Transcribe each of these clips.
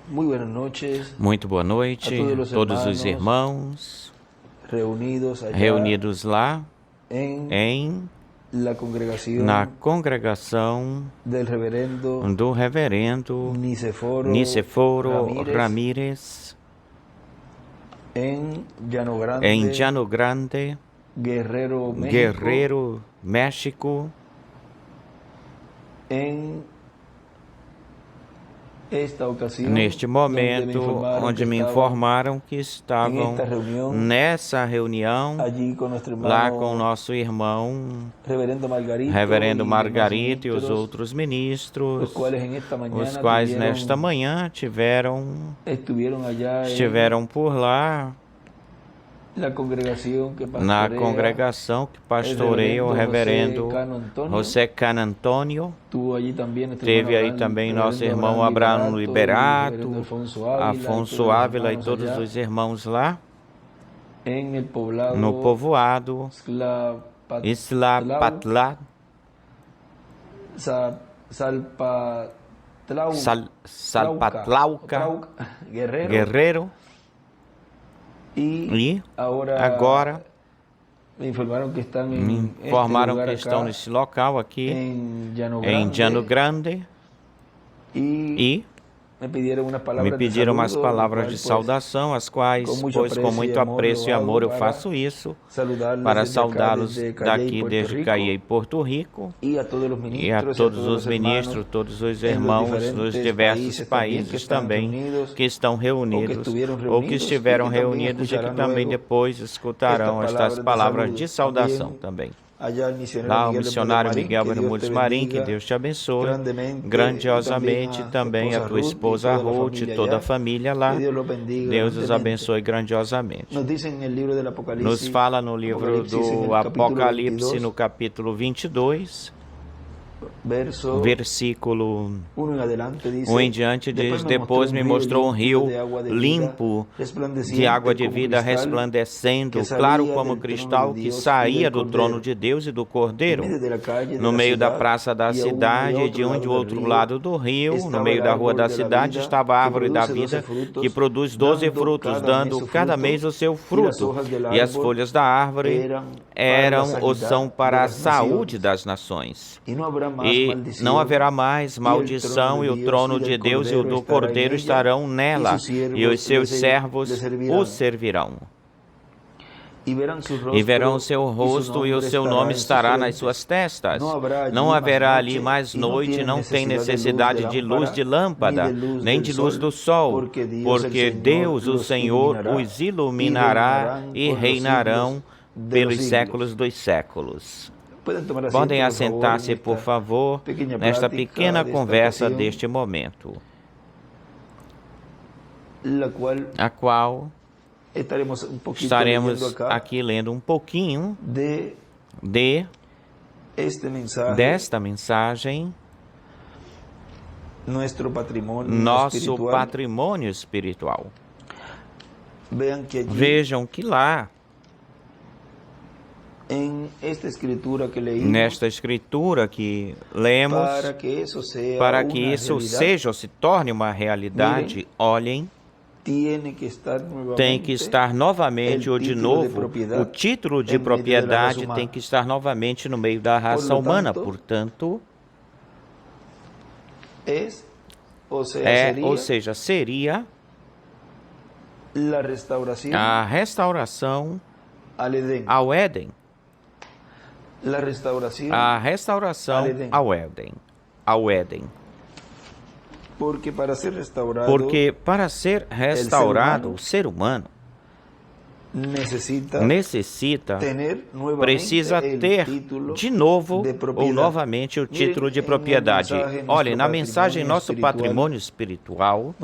Muy buenas noches Muito boa noite a todos os irmãos reunidos lá na congregação do reverendo Niceforo Ramírez em Llano Grande, Guerrero, México. Neste momento, onde me informaram que estavam nessa reunião lá com o nosso irmão Reverendo Margarito e os outros ministros, os quais nesta manhã estiveram por lá na congregação que pastoreia o reverendo José Can Antônio. Teve aí também nosso irmão Abraão Liberato, Afonso Ávila e todos os irmãos lá no povoado Islapatla, Salpatlauca, Guerrero. E agora me informaram que estão nesse local aqui em Llano Grande e me pediram umas palavras de saudação, as quais, pois com muito apreço e amor eu faço isso, para saudá-los daqui desde Caiei, Porto Rico, e a todos os ministros, todos os irmãos dos diversos países também que estão reunidos ou que estiveram reunidos e que também depois escutarão estas palavras de saudação também. Lá o missionário Miguel Bermudes Marim, que Deus te abençoe grandiosamente, também a tua esposa Ruth e toda a família lá. Deus os abençoe grandiosamente. Nos fala no livro do Apocalipse, no capítulo 22, versículo 1 em diante, diz: depois me mostrou um rio limpo de água de vida resplandecendo, claro como cristal, que saía do trono de Deus e do Cordeiro. No meio da praça da cidade e de um e de outro lado do rio, no meio da rua da cidade, estava a árvore da vida, que produz 12 frutos, dando cada mês o seu fruto. E as folhas da árvore eram ou são para a saúde das nações. E não haverá mais maldição, e o trono de Deus e o do Cordeiro estarão nela, e os seus servos o servirão. E verão o seu rosto, e o seu nome estará nas suas testas. Não haverá ali mais noite, não tem necessidade de luz de lâmpada, nem de luz do sol, porque Deus, o Senhor, os iluminará e reinarão pelos séculos dos séculos. Podem assentar-se, por favor, nesta pequena conversa deste momento, a qual estaremos aqui lendo um pouquinho desta mensagem, nosso patrimônio espiritual. Vejam que lá, nesta escritura que lemos, para que isso seja ou se torne uma realidade, olhem, tem que estar novamente ou de novo, o título de propriedade tem que estar novamente no meio da raça humana. Portanto, ou seja, seria a restauração ao Éden. A restauração ao Éden. Porque para ser restaurado, o ser humano precisa ter de novo ou novamente o título de propriedade. Olhem, na mensagem Nosso Patrimônio Espiritual,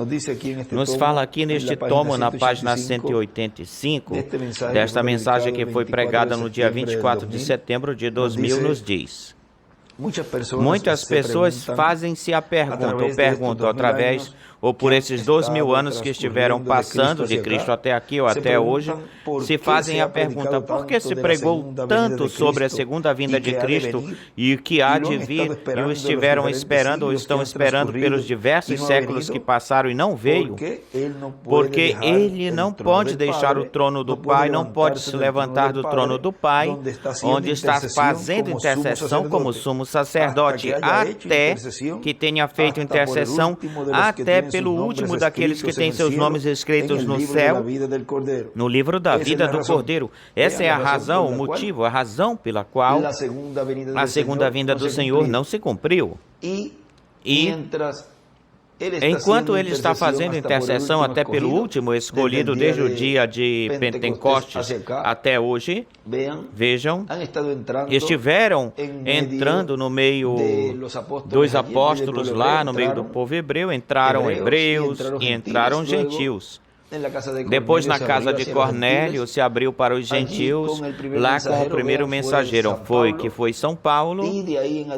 nos fala aqui neste tomo, na página 185, desta mensagem que foi pregada no dia 24 de setembro de 2000, nos diz: Muitas pessoas fazem-se a pergunta através ou por esses 2000 anos que estiveram passando de Cristo até aqui ou até hoje, se fazem a pergunta, por que se pregou tanto sobre a segunda vinda de Cristo e o que há de vir, e o estiveram esperando ou estão esperando pelos diversos séculos que passaram e não veio? Porque ele não pode deixar o trono do Pai, não pode se levantar do trono do Pai, onde está fazendo intercessão como sumo sacerdote, até que tenha feito intercessão, até pelo último daqueles que têm seus nomes escritos no céu, no livro da vida do Cordeiro. Essa é a razão, o motivo, a razão pela qual a segunda vinda do Senhor não se cumpriu. E enquanto ele está fazendo intercessão até pelo último escolhido desde o dia de Pentecostes até hoje, vejam, estiveram entrando no meio dos apóstolos lá, no meio do povo hebreu, entraram hebreus e entraram gentios. Depois, na casa de Cornélio, se abriu para os gentios, lá com o primeiro mensageiro, que foi São Paulo,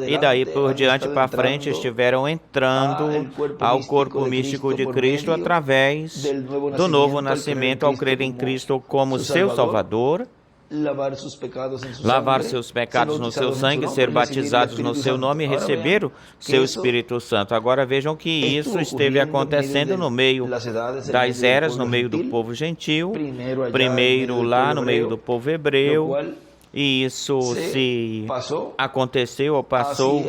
e daí por diante para frente estiveram entrando ao corpo místico de Cristo através do novo nascimento ao crer em Cristo como seu Salvador, lavar seus pecados no seu sangue, ser batizados no seu nome e receber o seu Espírito Santo. Agora vejam que isso esteve acontecendo no meio das eras, no meio do povo gentil, primeiro lá no meio do povo hebreu, e isso se aconteceu ou passou,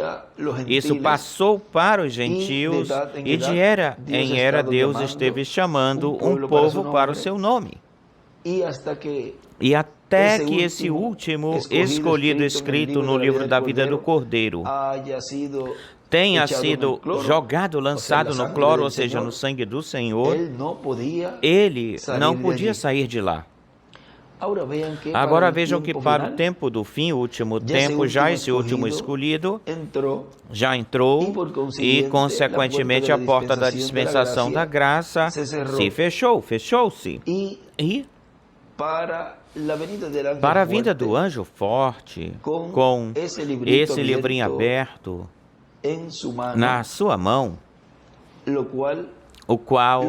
isso passou para os gentios, e de era em era Deus esteve chamando um povo para o seu nome. E até que esse último escolhido escrito no livro da vida do Cordeiro tenha sido jogado, lançado no cloro, ou seja, no sangue do Senhor, ele não podia sair de lá. Agora vejam que para o tempo do fim, o último tempo, já esse último escolhido já entrou e, consequentemente, a porta da dispensação da graça se fechou-se. E para a vinda do anjo forte, com esse livrinho aberto na sua mão, o qual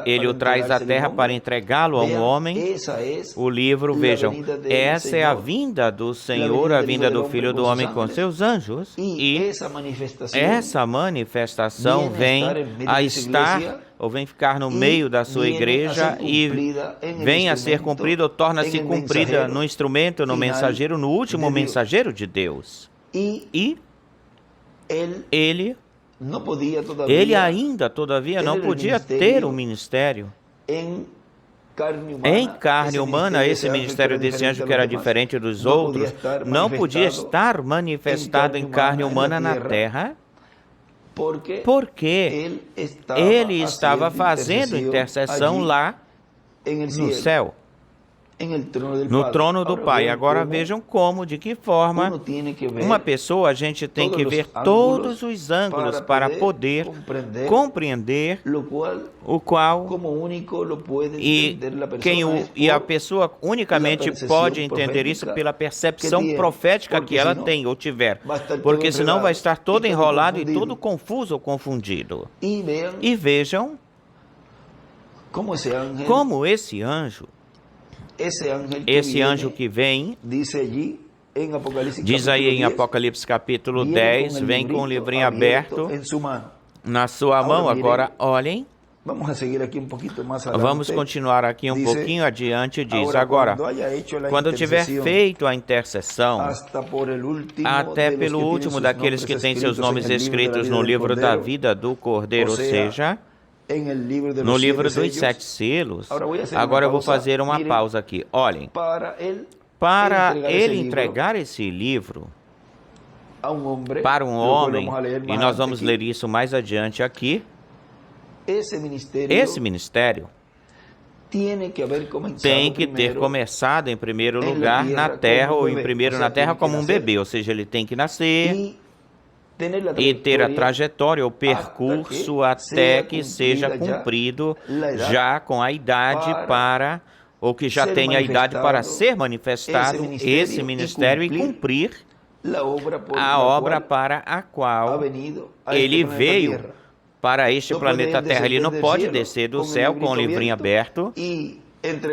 ele o traz à terra para entregá-lo a um homem. O livro, vejam, essa é a vinda do Senhor, a vinda do Filho do Homem com seus anjos, e essa manifestação vem a estar ou vem ficar no meio da sua igreja e vem a ser cumprida ou torna-se cumprida no instrumento, no mensageiro, no último mensageiro de Deus. E ele ainda, todavia, não podia ter um ministério em carne humana. Esse ministério desse anjo, que era diferente dos outros, não podia estar manifestado em carne humana na terra, porque ele estava fazendo intercessão lá no céu, no trono do Pai. Agora vejam como, de que forma uma pessoa, a gente tem que ver todos os ângulos para poder compreender o qual e a pessoa unicamente pode entender isso pela percepção profética que ela tem ou tiver, porque senão vai estar todo enrolado e todo confuso ou confundido. E vejam como esse anjo que vem, diz aí em Apocalipse capítulo 10, vem com o livrinho aberto na sua mão. Agora, olhem, vamos continuar aqui um pouquinho adiante, diz. Agora, quando tiver feito a intercessão, até pelo último daqueles que têm seus nomes escritos no livro da vida do Cordeiro, ou seja, no livro dos 7 selos. Agora eu vou fazer uma pausa aqui. Olhem, para ele entregar esse livro para um homem, e nós vamos ler isso mais adiante aqui, esse ministério tem que ter começado em primeiro lugar na terra, ou em primeiro na terra como um bebê, ou seja, ele tem que nascer e ter a trajetória, o percurso até que seja cumprido já com a idade para, ou que já tenha a idade para ser manifestado esse ministério e cumprir a obra para a qual ele veio para este planeta Terra. Ele não pode descer do céu com o livrinho aberto e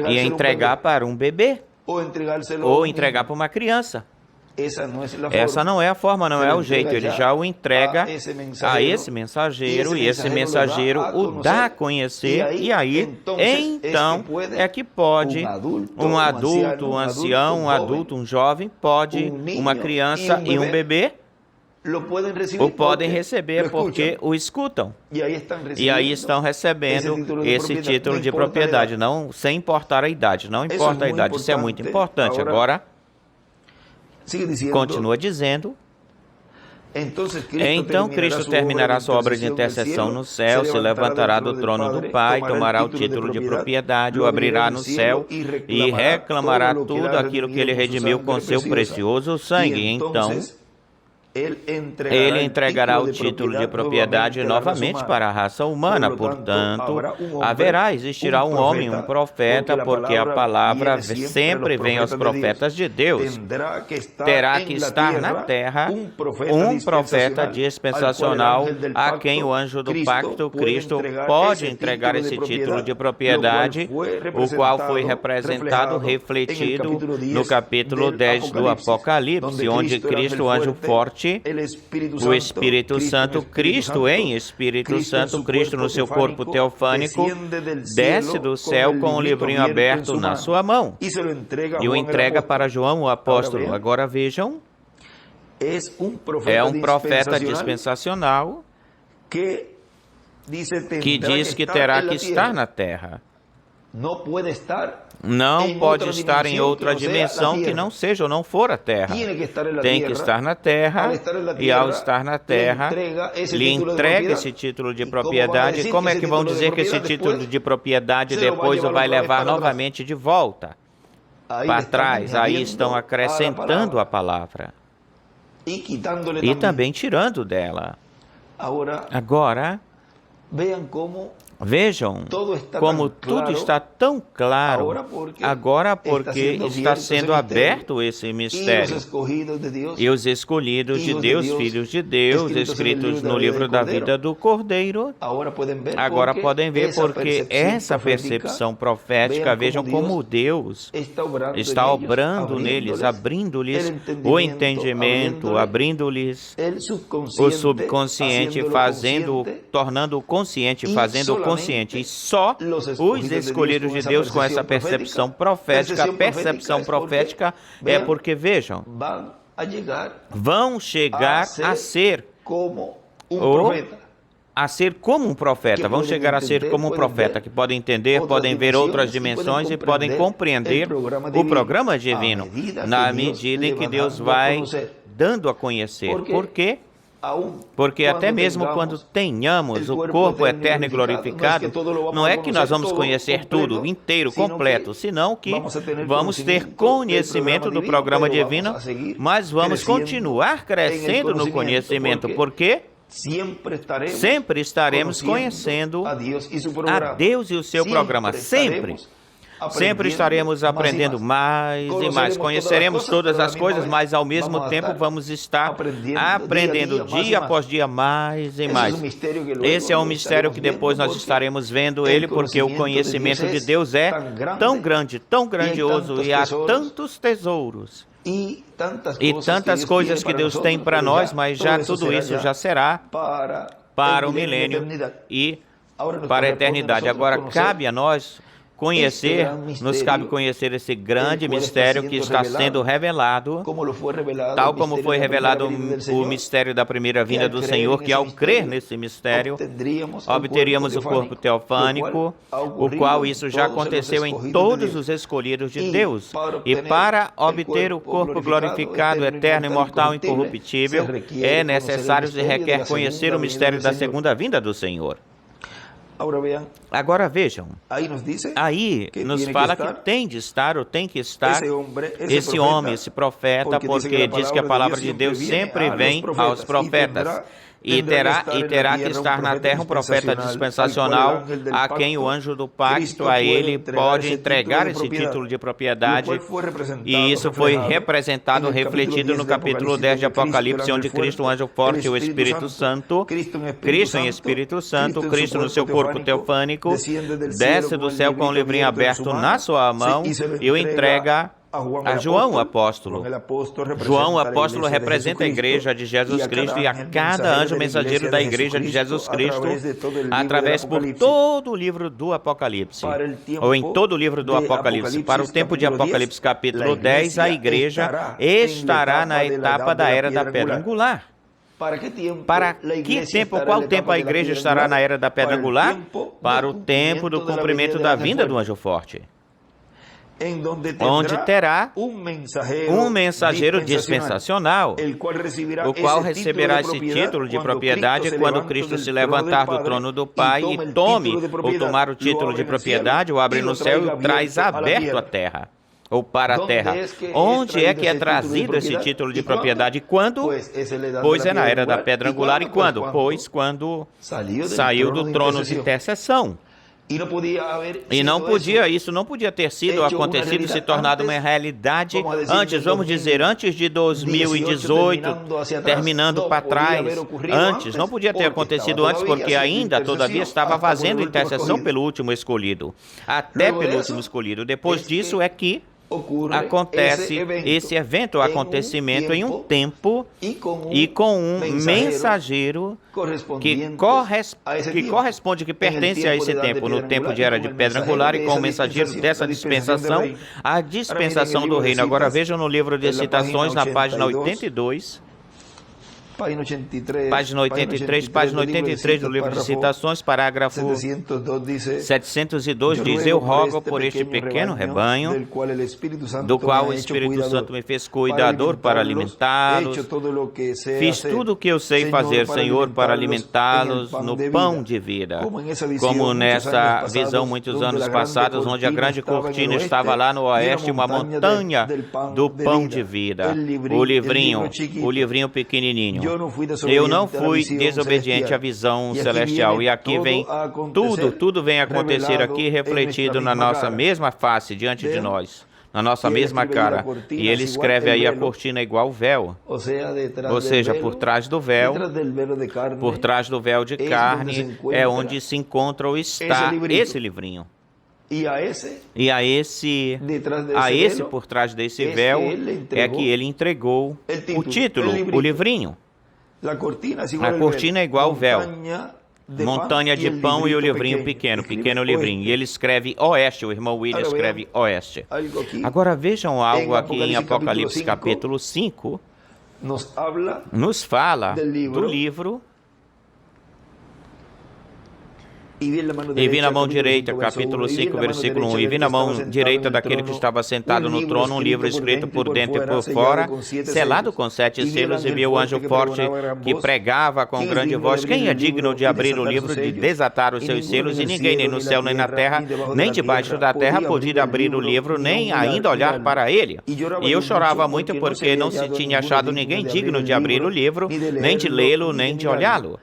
entregar para um bebê ou entregar para uma criança. Essa não é a forma, não é o jeito. Ele já o entrega a esse mensageiro e esse mensageiro o dá a conhecer, e aí, então, é que pode um adulto, um ancião, um adulto, um jovem, pode uma criança e um bebê o podem receber porque o escutam. E aí estão recebendo esse título de propriedade, não, sem importar a idade. Não importa a idade, isso é muito importante. Agora, continua dizendo: então Cristo terminará sua obra de intercessão no céu, se levantará do trono do Pai, tomará o título de propriedade, o abrirá no céu e reclamará tudo aquilo que ele redimiu com seu precioso sangue. Então ele entregará o título de propriedade novamente para a raça humana. Portanto, existirá um homem, um profeta, porque a palavra sempre vem aos profetas de Deus. Terá que estar na terra um profeta dispensacional a quem o anjo do pacto, Cristo, pode entregar esse título de propriedade, o qual foi representado, refletido no capítulo 10 do Apocalipse, onde Cristo, o anjo forte, o Espírito Santo, Cristo em Espírito Santo, Cristo no seu corpo teofânico, desce do céu com o livrinho aberto na sua mão e o entrega para João, o apóstolo. Agora vejam, é um profeta dispensacional que diz que terá que estar na terra. Não pode estar em outra dimensão que não seja ou não for a Terra. Tem que estar na Terra, e ao estar na Terra, lhe entrega esse título de propriedade. Como é que vão dizer que esse título de propriedade depois o vai levar novamente de volta para trás? Aí estão acrescentando a palavra e também tirando dela. Agora, vejam como tudo está tão claro agora, porque está sendo aberto esse mistério. E os escolhidos de Deus, filhos de Deus, escritos no livro da vida do Cordeiro, agora podem ver porque essa percepção profética, vejam como Deus está obrando neles, abrindo-lhes o entendimento, abrindo-lhes o subconsciente, tornando-o consciente, fazendo-o consciente. E só os escolhidos de Deus com essa percepção profética, a percepção profética é porque, vejam, vão chegar a ser como um profeta, vão chegar a ser como um profeta, que podem entender, podem ver outras dimensões e podem compreender o programa divino na medida em que Deus vai dando a conhecer. Por quê? Porque até mesmo quando tenhamos o corpo eterno e glorificado, não é que nós vamos conhecer tudo, inteiro, completo, senão que vamos ter conhecimento do programa divino, mas vamos continuar crescendo no conhecimento, porque sempre estaremos conhecendo a Deus e o seu programa, sempre. Sempre estaremos aprendendo mais e mais. Conheceremos todas as coisas, mas ao mesmo tempo vamos estar aprendendo dia após dia mais e mais. Esse é um mistério que depois nós estaremos vendo ele, porque o conhecimento de Deus é tão grande, tão grandioso, e há tantos tesouros e tantas coisas que Deus tem para nós, mas já tudo isso já será para o milênio e para a eternidade. Agora cabe a nós nos cabe conhecer esse grande mistério que está sendo revelado, tal como foi revelado o mistério da primeira vinda do Senhor, que ao crer nesse mistério, obteríamos o corpo teofânico, o qual isso já aconteceu em todos os escolhidos de Deus. E para obter o corpo glorificado, eterno, imortal, incorruptível, é necessário e requer conhecer o mistério da segunda vinda do Senhor. Agora vejam, aí nos fala que tem de estar ou tem que estar esse homem, esse profeta, porque diz que a palavra de Deus sempre vem aos profetas. E terá que estar na terra um profeta dispensacional, a quem o anjo do pacto, a ele, pode entregar esse título de propriedade. E isso foi representado, refletido no capítulo 10 de Apocalipse, onde Cristo, o anjo forte, o Espírito Santo, Cristo em Espírito Santo, Cristo no seu corpo teofânico, desce do céu com o livrinho aberto na sua mão e o entrega a João, o apóstolo. João, o apóstolo, representa a igreja de Jesus Cristo e a cada anjo mensageiro da igreja de Jesus Cristo, através por todo o livro do Apocalipse, ou em todo o livro do Apocalipse. Para o tempo de Apocalipse capítulo 10, a igreja estará na etapa da era da pedra angular. Para que tempo, qual tempo a igreja estará na era da pedra angular? Para o tempo do cumprimento da vinda do anjo forte, onde terá um mensageiro dispensacional, o qual receberá esse título de propriedade quando Cristo se levantar do trono do Pai e tome ou tomar o título de propriedade, o abre no céu e o traz aberto à terra, ou para a terra. Onde é que é trazido esse título de propriedade? Quando? Pois é na era da pedra angular. E quando? Pois quando saiu do trono de intercessão. Isso não podia ter sido acontecido e se tornado uma realidade antes, vamos dizer, antes de 2018, terminando para trás, antes, não podia ter acontecido antes, porque ainda, todavia, estava fazendo intercessão pelo último escolhido, até pelo último escolhido. Depois disso é que acontece esse evento, acontecimento em um tempo e com um mensageiro que corresponde, que pertence a esse tempo, no tempo de era de pedra angular, e com o mensageiro dessa dispensação, a dispensação do reino. Agora vejam no livro de Citações, na página 82, página 83 do livro de Citações, parágrafo 702 diz: eu rogo por este pequeno rebanho, do qual o Espírito Santo me fez cuidador para alimentá-los. Fiz tudo o que eu sei fazer, Senhor, para alimentá-los no pão de vida. Como nessa visão muitos anos passados, onde a grande cortina estava lá no oeste, uma montanha do pão de vida. O livrinho pequenininho. Eu não fui desobediente à visão celestial. E aqui vem tudo vem acontecer aqui refletido na nossa mesma face, diante de nós, na nossa mesma cara. E ele escreve aí: a cortina é igual véu. Ou seja, por trás do véu de carne, é onde se encontra ou está esse livrinho. E a esse por trás desse véu é que ele entregou o título, o livrinho. A cortina é igual véu, montanha de pão e o livrinho pequeno livrinho. E ele escreve oeste, o irmão William escreve oeste. Agora vejam algo aqui em Apocalipse capítulo 5, nos fala do livro. E vi na mão direita, capítulo 5, versículo 1, e vi na mão direita daquele que estava sentado no trono um livro escrito por dentro e por fora, selado com 7 selos, e vi o anjo forte que pregava com grande voz: quem é digno de abrir o livro, de desatar os seus selos? E ninguém, nem no céu, nem na terra, nem debaixo da terra, podia abrir o livro, nem ainda olhar para ele. E eu chorava muito, porque não se tinha achado ninguém digno de abrir o livro, nem de lê-lo, nem de olhá-lo.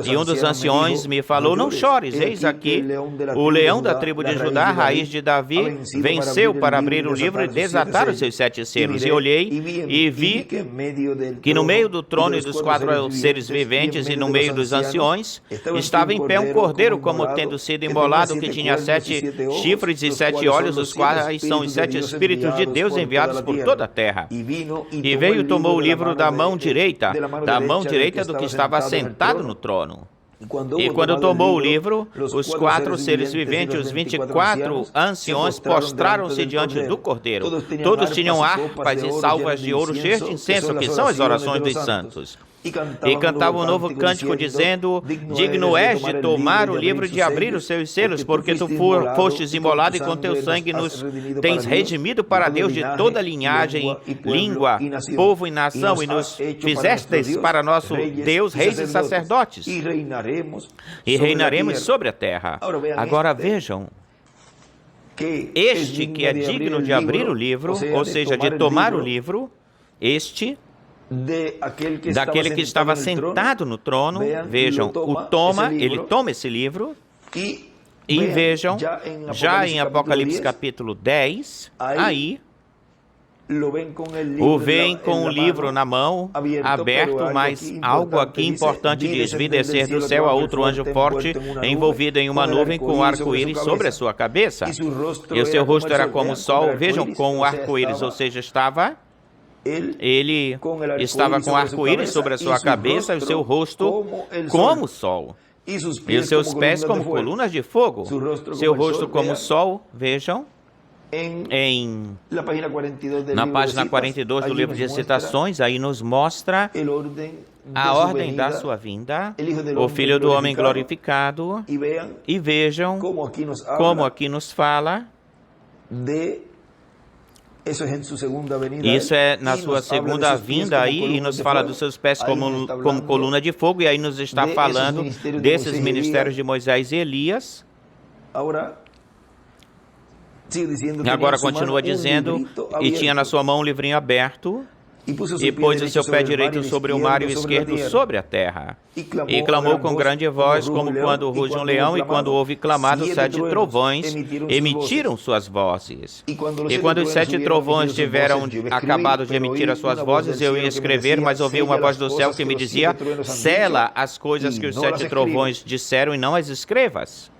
E um dos anciões me falou: não chores, eis aqui o leão da tribo de Judá, raiz de Davi, venceu para abrir o livro e desatar os seus 7 selos. E olhei e vi que no meio do trono e dos 4 seres viventes e no meio dos anciões estava em pé um cordeiro, como tendo sido imolado, que tinha 7 chifres e 7 olhos, os quais são os 7 Espíritos de Deus enviados por toda a terra. E veio e tomou o livro da mão direita do que estava sentado no trono. E quando tomou o livro, os 4 seres viventes, os 24 anciões, prostraram-se diante do Cordeiro. Todos tinham harpas e salvas de ouro cheias de incenso, que são as orações dos santos. E cantavam um novo cântico, dizendo: digno és de tomar o livro e de abrir os seus selos, porque tu fostes imolado e com teu sangue nos tens redimido para Deus de toda linhagem, língua, povo e nação, e nos fizestes para nosso Deus reis e sacerdotes, e reinaremos sobre a terra. Agora vejam, este que é digno de abrir o livro, ou seja, de tomar o livro, este daquele que estava sentado no trono. Vejam, ele toma esse livro e vejam, já em Apocalipse capítulo 10, aí o veem com o livro na mão, aberto, mas algo aqui importante diz: vi descer do céu a outro anjo forte, envolvido em uma nuvem com arco-íris sobre a sua cabeça. E o seu rosto era como o sol. Vejam, com o arco-íris, ou seja, ele estava com arco-íris sobre a sua cabeça e o seu rosto como o sol. E os seus pés como colunas de fogo. Seu rosto como o sol, vejam. Na página 42 do livro de Citações, aí nos mostra a ordem da sua vinda, o Filho do Homem glorificado, e vejam como aqui nos fala. Isso é na sua segunda vinda aí, e nos fala dos seus pés como coluna de fogo, e aí nos está falando desses ministérios de Moisés e Elias. Agora continua dizendo, e tinha na sua mão um livrinho aberto, e pôs o seu pé direito sobre o mar e o esquerdo sobre a terra. E clamou com grande voz, como quando ruge um leão, e quando houve clamado, 7 trovões emitiram suas vozes. E quando os 7 trovões tiveram acabado de emitir as suas vozes, eu ia escrever, mas ouvi uma voz do céu que me dizia: sela as coisas que os 7 trovões disseram e não as escrevas.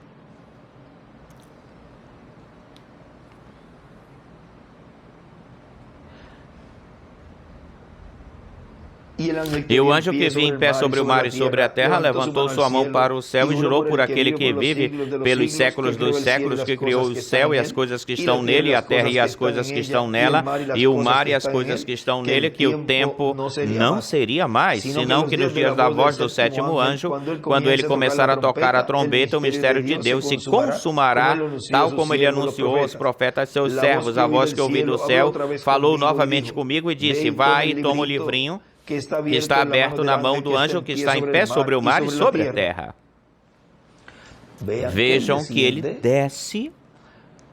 E o anjo que vinha em pé sobre o mar e sobre a terra levantou sua mão para o céu e jurou por aquele que vive pelos séculos dos séculos, que criou o céu e as coisas que estão nele, a terra e as coisas que estão nela, e o mar e as coisas que estão nele, que o tempo não seria mais, senão que nos dias da voz do 7º anjo, quando ele começar a tocar a trombeta, o mistério de Deus se consumará, tal como ele anunciou aos profetas seus servos. A voz que ouvi do céu falou novamente comigo e disse: vai e toma o livrinho que está aberto na mão do anjo que está em pé sobre o mar e sobre a terra. Vejam que ele desce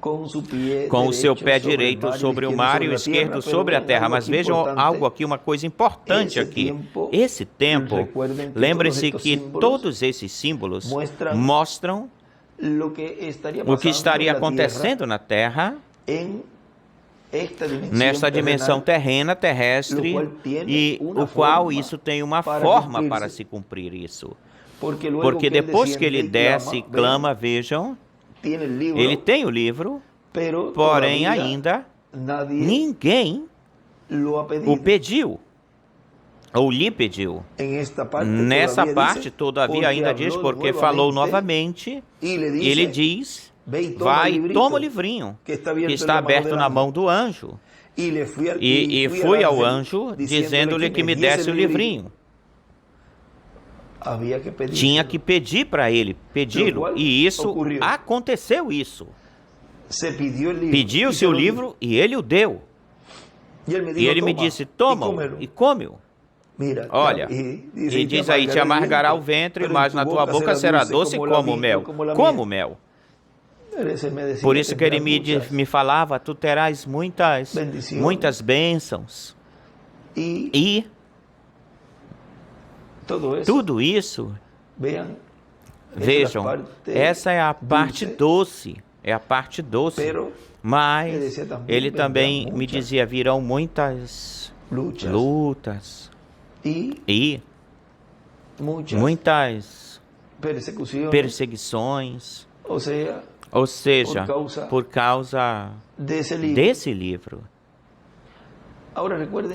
com o seu pé direito sobre o mar e o esquerdo sobre a terra. Mas vejam algo aqui, uma coisa importante aqui. Esse tempo, lembre-se que todos esses símbolos mostram o que estaria acontecendo na terra, nesta dimensão terrena, terrestre, e o qual isso tem uma forma para se cumprir isso. Porque depois que ele desce e clama, vejam, ele tem o livro, porém ainda ninguém o pediu, ou lhe pediu. Nessa parte, todavia, ainda diz, porque falou novamente, e ele diz: vai e toma o livrinho que está aberto na mão do anjo. E fui ao anjo, dizendo-lhe que me desse o livrinho. Tinha que pedir para ele, pedi-lo, e isso aconteceu isso. Pediu-se o livro e ele o deu. E ele me disse: toma-o e come-o. Olha, e diz aí: te amargará o ventre, mas na tua boca será doce como mel. Como mel. Por isso que ele me falava: tu terás muitas bênçãos. E tudo isso, vejam, essa é a parte doce, mas ele também me dizia: virão muitas lutas e muitas perseguições. Ou seja, por causa desse livro.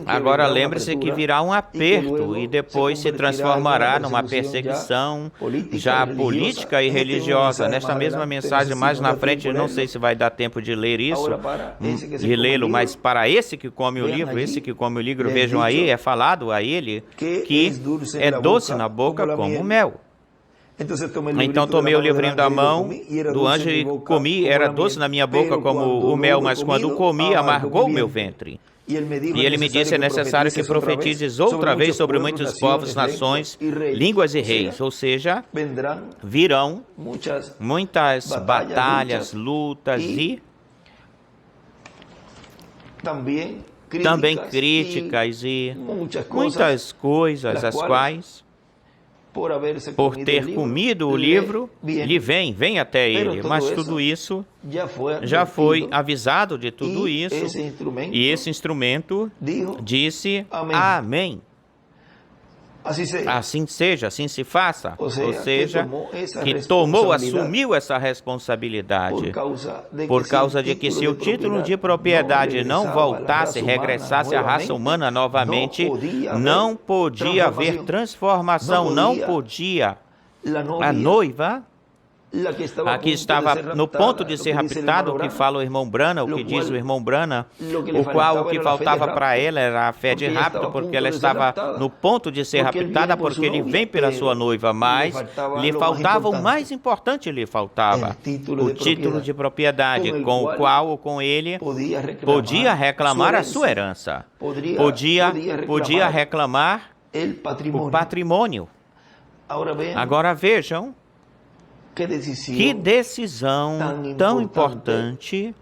Agora lembre-se que virá um aperto e depois se transformará numa perseguição já política e religiosa. Nesta mesma mensagem, mais na frente, não sei se vai dar tempo de ler isso, de lê-lo, mas para esse que come o livro, vejam aí, é falado a ele que é doce na boca como mel. Então tomei o livrinho da mão do anjo e comi, era doce na minha boca como o mel, mas quando comi, amargou o meu ventre. E ele me disse: é necessário que profetizes outra vez sobre muitos povos, nações, línguas e reis. Ou seja, virão muitas batalhas, lutas, e também críticas e muitas coisas, as quais, por ter comido o livro, lhe vem até ele. Mas tudo isso já foi avisado de tudo isso, e esse instrumento disse amém. Assim seja, assim se faça. Ou seja, que assumiu essa responsabilidade, por causa de que se o título de propriedade não voltasse, regressasse à raça humana novamente, não podia haver transformação, não podia a noiva, aqui estava no ponto de ser raptado, o que fala o irmão Branham, o que diz o irmão Branham, o que faltava para ela era a fé de rapto, porque ela estava no ponto de ser raptada, porque ele vem pela sua noiva, mas lhe faltava o mais importante, lhe faltava o título de propriedade, com o qual ou com ele podia reclamar a sua herança, podia reclamar o patrimônio. Agora vejam, que decisão tão importante.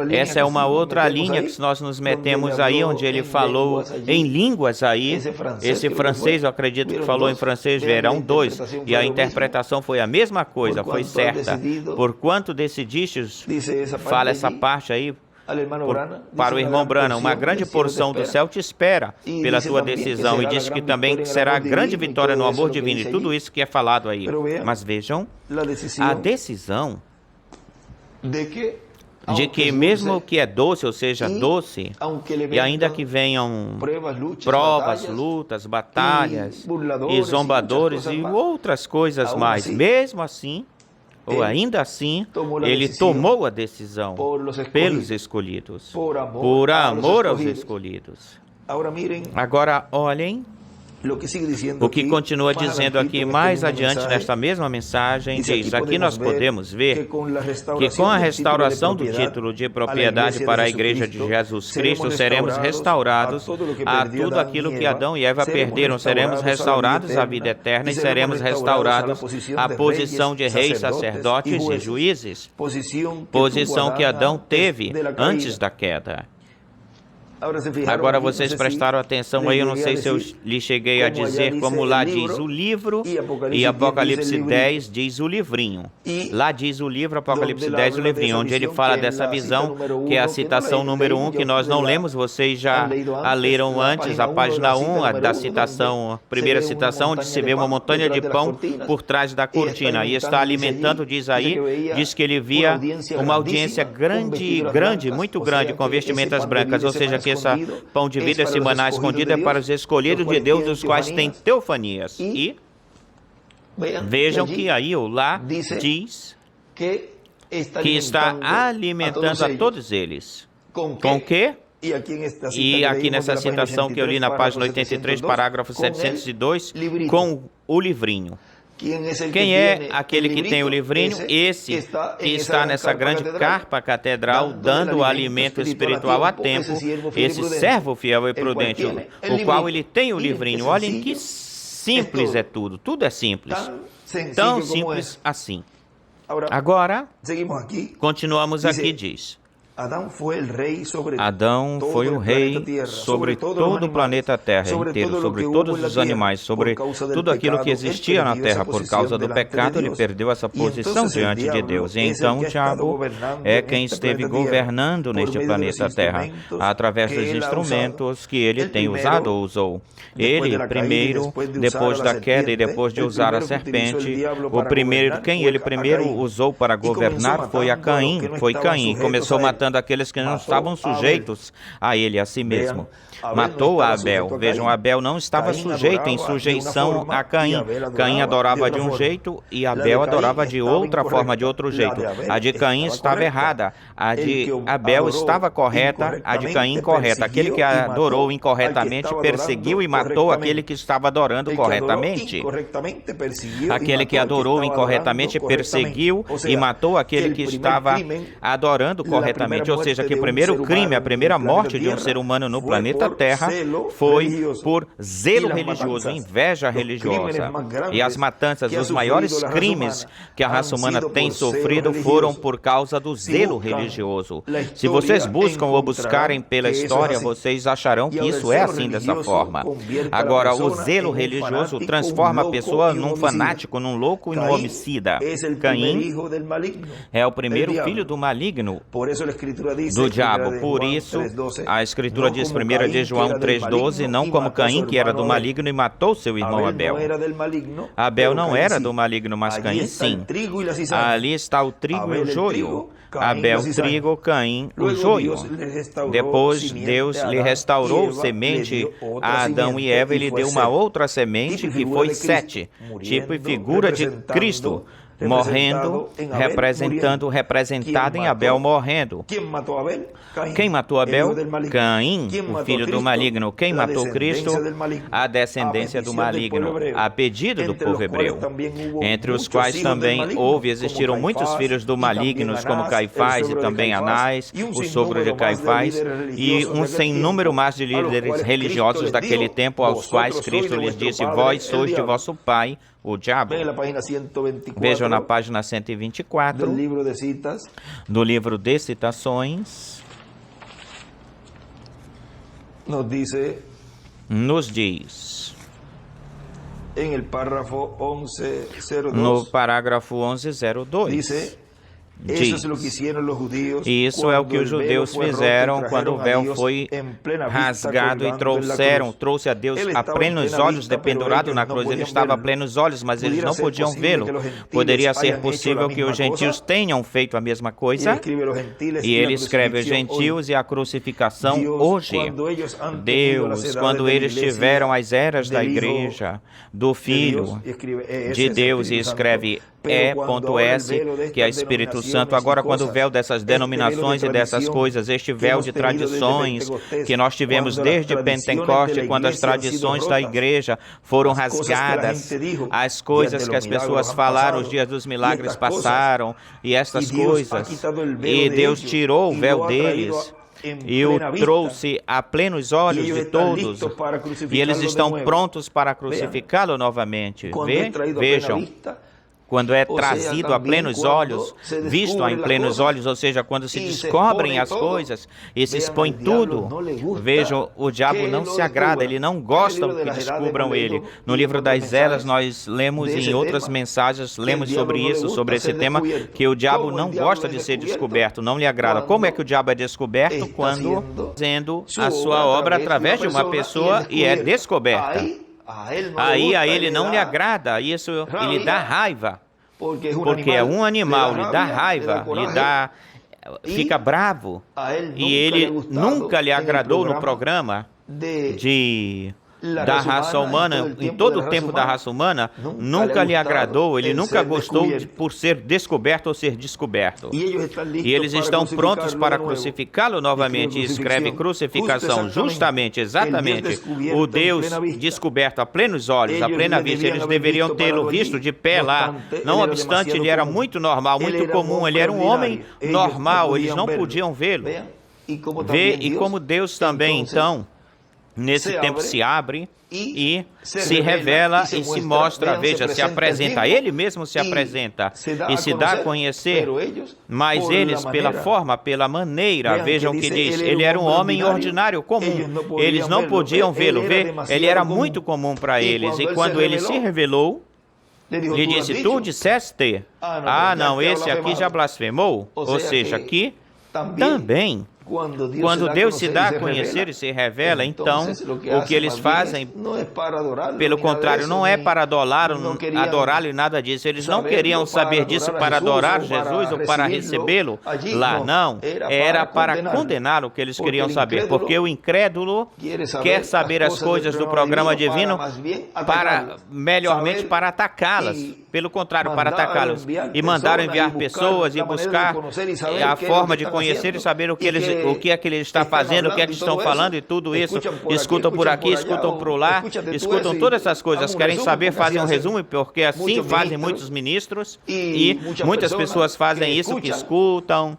Essa é uma outra linha que nós nos metemos aí, onde ele falou em línguas aí. Esse francês, eu acredito que falou em francês, verão 2, e a interpretação foi a mesma coisa, foi certa. Porquanto decidistes, fala essa parte aí, para o irmão Branham, uma grande porção do céu te espera pela tua decisão, e diz que também será grande vitória no amor divino, e tudo isso que é falado aí. Mas vejam, a decisão de que mesmo que é doce, ou seja, doce, e ainda que venham provas, lutas, batalhas, e zombadores e outras coisas mais, mesmo assim, ou ainda assim, ele tomou a decisão pelos escolhidos, por amor aos escolhidos. Agora, olhem o que continua dizendo aqui mais adiante nesta mesma mensagem. Diz, aqui nós podemos ver que com a restauração do título de propriedade para a Igreja de Jesus Cristo, seremos restaurados a tudo aquilo que Adão e Eva perderam. Seremos restaurados à vida eterna e seremos restaurados à posição de reis, sacerdotes e juízes, posição que Adão teve antes da queda. Agora vocês prestaram atenção aí, eu não sei se eu lhe cheguei a dizer como lá diz o livro, e Apocalipse 10 diz o livrinho. Lá diz o livro, Apocalipse 10, o livrinho, onde ele fala dessa visão, que é a citação número 1, que nós não lemos, vocês já a leram antes, a página 1, a da citação, a primeira citação, onde se vê uma montanha de pão por trás da cortina, e está alimentando, diz aí, diz que ele via uma audiência grande, muito grande, com vestimentas brancas, ou seja, que esse pão de vida, esse maná escondido, é para os escolhidos de Deus, os quais têm teofanias. E vejam que aí ou lá diz que está alimentando a todos eles. Com quê? E aqui nessa citação que eu li na página 83, parágrafo 702, com o livrinho. Quem é aquele que tem o livrinho? Esse que está nessa grande carpa catedral, dando alimento espiritual a tempo, esse servo fiel e prudente, o qual ele tem o livrinho. Olhem que simples é tudo, tudo é simples, tão simples assim. Agora, continuamos aqui, diz. Adão foi o rei sobre todo o planeta Terra inteiro, sobre todos os animais, sobre tudo aquilo que existia na Terra. Por causa do pecado, ele perdeu essa posição diante de Deus. E então o diabo é quem esteve governando neste planeta Terra, através dos instrumentos que ele tem usado ou usou. Ele, primeiro, depois da queda e depois de usar a serpente, quem ele primeiro usou para governar foi Caim. Foi Caim. Começou matando aqueles que não estavam sujeitos a ele, a si mesmo. Matou a Abel. Vejam, Abel não estava sujeito, em sujeição a Caim. Caim adorava de um jeito e Abel adorava de outra forma, de outro jeito. A de Caim estava errada, a de Abel estava correta, a de Caim incorreta. Aquele que adorou incorretamente perseguiu e matou aquele que estava adorando corretamente. Aquele que adorou incorretamente perseguiu e matou aquele que estava adorando corretamente. novamente. Ou seja, que o primeiro crime, a primeira morte de um ser humano no planeta Terra foi por zelo religioso, inveja religiosa. E as matanças, os maiores crimes que a raça humana tem sofrido foram por causa do zelo religioso. Se vocês buscam ou buscarem pela história, vocês acharão que isso é assim dessa forma. Agora, o zelo religioso transforma a pessoa num fanático, num louco e num homicida. Caim é o primeiro filho do maligno, do diabo. Por isso, a Escritura diz, 1 de João 3,12, não como Caim, que era do maligno e matou seu irmão Abel. Abel não era do maligno, mas Caim sim. Ali está o trigo e o joio. Abel, trigo, Caim, o joio. Depois, Deus lhe restaurou semente a Adão e Eva e lhe deu uma outra semente, que foi Sete, tipo e figura de Cristo, morrendo, representado em Abel morrendo. Quem matou Abel? Caim, o filho do maligno. Quem matou Cristo? A descendência do maligno, a pedido do povo hebreu, entre os quais também existiram muitos filhos do malignos, como Caifás e também Anás, o sogro de Caifás, e um sem número mais de líderes religiosos daquele tempo, aos quais Cristo lhes disse, vós sois de vosso pai, o diabo. Vejam na página 124 do livro de Citações. Nos diz, no parágrafo 11:02, diz, isso é o que os judeus fizeram quando o véu foi rasgado e trouxe a Deus a plenos olhos, dependurado na cruz. Ele estava a plenos olhos, mas eles não podiam vê-lo. Poderia ser possível que os gentios tenham feito a mesma coisa? E ele escreve os gentios e a crucificação hoje. Deus, quando eles tiveram as eras da igreja, do Filho de Deus, e escreve E.S, que é Espírito Santo. Agora, quando o véu dessas denominações e dessas coisas, este véu de tradições que nós tivemos desde Pentecoste, quando as tradições da igreja foram rasgadas, as coisas que as pessoas falaram, os dias dos milagres passaram, e estas coisas, e Deus tirou o véu deles e o trouxe a plenos olhos de todos, e eles estão prontos para crucificá-lo novamente. Vejam, quando é trazido a plenos olhos, visto em plenos olhos, ou seja, quando se descobrem as coisas e se expõe tudo. Vejam, o diabo não se agrada, ele não gosta que descubram ele. No livro das Eras, nós lemos em outras mensagens, lemos sobre isso, sobre esse tema, que o diabo não gosta de ser descoberto, não lhe agrada. Como é que o diabo é descoberto? Quando fazendo a sua obra através de uma pessoa e é descoberta. Aí a ele não lhe agrada, isso lhe dá raiva, porque é um animal, lhe dá raiva, fica bravo, e ele nunca lhe agradou no programa da raça humana, em todo o tempo da raça humana, nunca lhe agradou, ele nunca gostou por ser descoberto ou ser descoberto. E eles estão prontos para crucificá-lo novamente, e escreve crucificação, justamente, exatamente, o Deus descoberto a plenos olhos, a plena vista. Eles deveriam tê-lo visto de pé lá, não obstante, ele era muito normal, muito comum, ele era um homem normal, eles não podiam vê-lo. E como Deus também, então, nesse tempo se abre e se revela e se mostra, veja, se apresenta, ele mesmo se apresenta e se dá a conhecer, mas eles, pela forma, pela maneira, vejam o que diz, ele era um homem ordinário, comum, eles não podiam vê-lo, ele era muito comum para eles, e quando ele se revelou, lhe disse, tu disseste, não, esse aqui já blasfemou, ou seja, aqui também. Quando Deus se dá a conhecer e se revela, então, o que eles fazem, pelo contrário, não é para adorá-lo e nada disso. Eles não queriam saber disso para adorar Jesus ou para recebê-lo lá, não. Era para condená-lo que eles queriam saber, porque o incrédulo quer saber as coisas do programa divino melhormente para atacá-las. Pelo contrário, para atacá-los. E mandaram enviar pessoas e buscar a forma de conhecer e saber o que é que ele está fazendo, o que é que estão falando e tudo isso. Escutam por aqui, escutam por lá, escutam todas essas coisas. Querem saber, fazem um resumo, porque assim fazem muitos ministros e muitas pessoas fazem isso, que escutam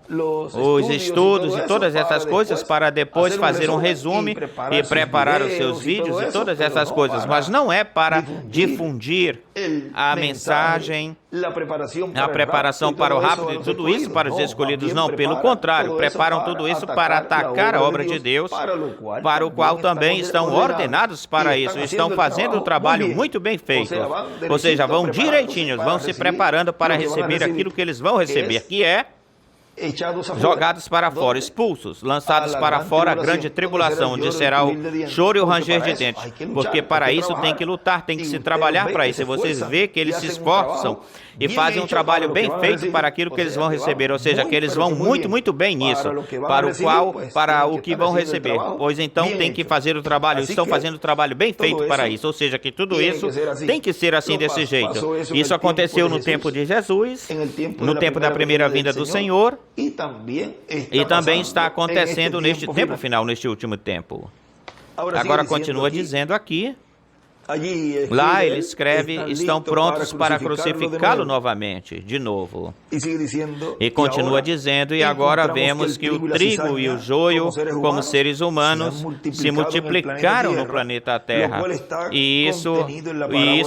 os estudos e todas essas coisas para depois fazer um resumo e preparar os seus vídeos e todas essas coisas. Mas não é para difundir a mensagem, a preparação para o rápido e tudo isso para os escolhidos. Não, pelo contrário, preparam tudo isso para atacar a obra de Deus, para o qual também estão ordenados para isso. Estão fazendo o trabalho muito bem feito. Ou seja, vão direitinhos, vão se preparando para receber aquilo que eles vão receber, que é jogados para fora, expulsos, lançados para fora a grande tribulação, onde será o choro e o ranger de dentes. Porque para isso tem que lutar, tem que se trabalhar para isso. E vocês veem que eles se esforçam e fazem um trabalho bem feito para aquilo que eles vão receber. Ou seja, que eles vão muito bem nisso, para o que vão receber. Pois então tem que fazer o trabalho, estão fazendo o trabalho bem feito para isso. Ou seja, que tudo isso tem que ser assim desse jeito. Isso aconteceu no tempo de Jesus, no tempo da primeira vinda do Senhor, e também está acontecendo neste tempo final, neste último tempo. Agora continua dizendo aqui, lá ele escreve, estão prontos para crucificá-lo novamente, de novo. E continua dizendo, e agora vemos que o trigo e o joio, como seres humanos, se multiplicaram no planeta Terra. E isso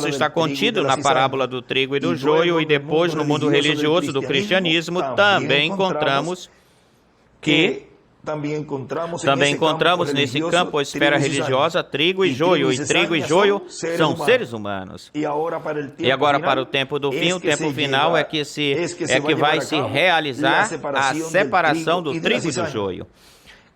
está contido na parábola do trigo e do joio, e depois no mundo religioso do cristianismo também encontramos que também encontramos nesse campo a esfera religiosa trigo e joio, e trigo e joio são seres humanos. E agora para o tempo do fim, o tempo final é que vai se realizar a separação do trigo e do joio.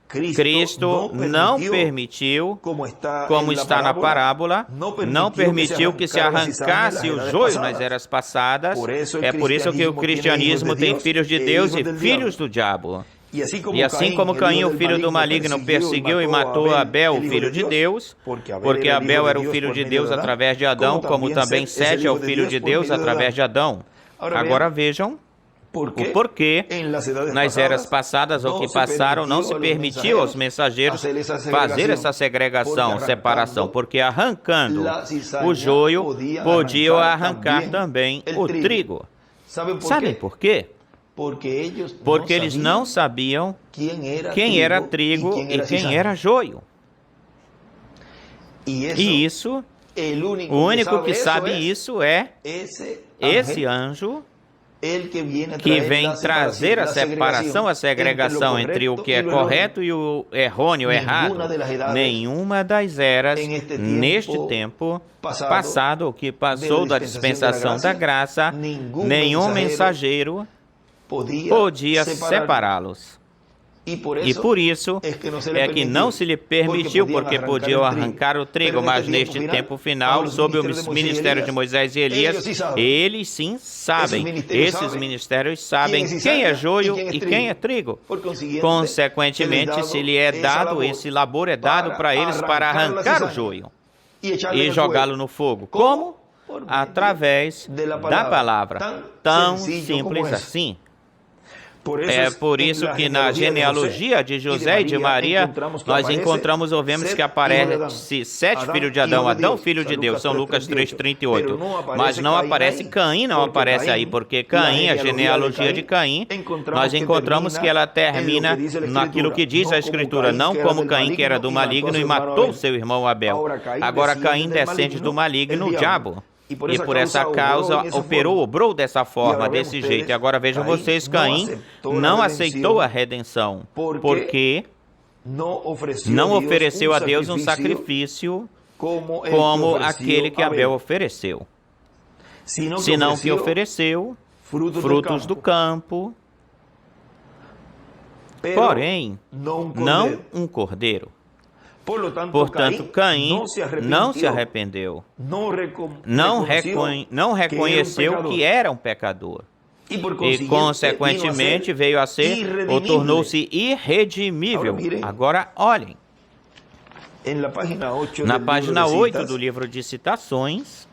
Cristo não permitiu, como está na parábola, não permitiu que se arrancasse o joio nas eras passadas. É por isso que o cristianismo tem filhos de Deus e filhos do diabo. E assim como Caim, o filho do maligno, perseguiu e matou Abel, o filho de Deus, porque Abel era o filho de Deus através de Adão, como também Sete é o filho de Deus através de Adão. Agora vejam o porquê nas eras passadas ou que passaram não se permitiu aos mensageiros fazer essa segregação, separação, porque arrancando o joio, podiam arrancar também o trigo. Sabem por quê? Porque eles não sabiam quem era trigo e quem era joio. E isso, o único que sabe isso é esse anjo que vem trazer a separação, a segregação entre o que é correto e o errôneo, errado. Nenhuma das eras, neste tempo passado, o que passou da dispensação da graça, nenhum mensageiro podia separá-los. E por isso é que não se lhe permitiu, porque podiam arrancar o trigo, mas neste tempo final, sob o ministério de Moisés e Elias, eles sim sabem, esses ministérios sabem quem é joio e quem é trigo. Consequentemente, se lhe é dado, esse labor é dado para eles para arrancar o joio e jogá-lo no fogo. Como? Através da palavra. Tão simples assim. É por isso que na genealogia de José e de Maria, nós encontramos ou vemos que aparece Sete, filho de Adão, Adão, filho de Deus, São Lucas 3:38. Mas não aparece Caim, não aparece aí, porque Caim, a genealogia de Caim, nós encontramos que ela termina naquilo que diz a Escritura, não como Caim, que era do maligno e matou seu irmão Abel. Agora Caim descende do maligno, o diabo. E por essa causa obrou dessa forma, desse jeito. E agora vejam vocês, Caim não aceitou a redenção, porque não ofereceu a Deus um sacrifício como aquele que Abel ofereceu, senão que ofereceu frutos do campo, porém, não um cordeiro. Portanto, Caim não se arrependeu, não reconheceu que era um pecador e, consequentemente, veio a ser ou tornou-se irredimível. Agora, olhem, na página 8 do livro de Citações,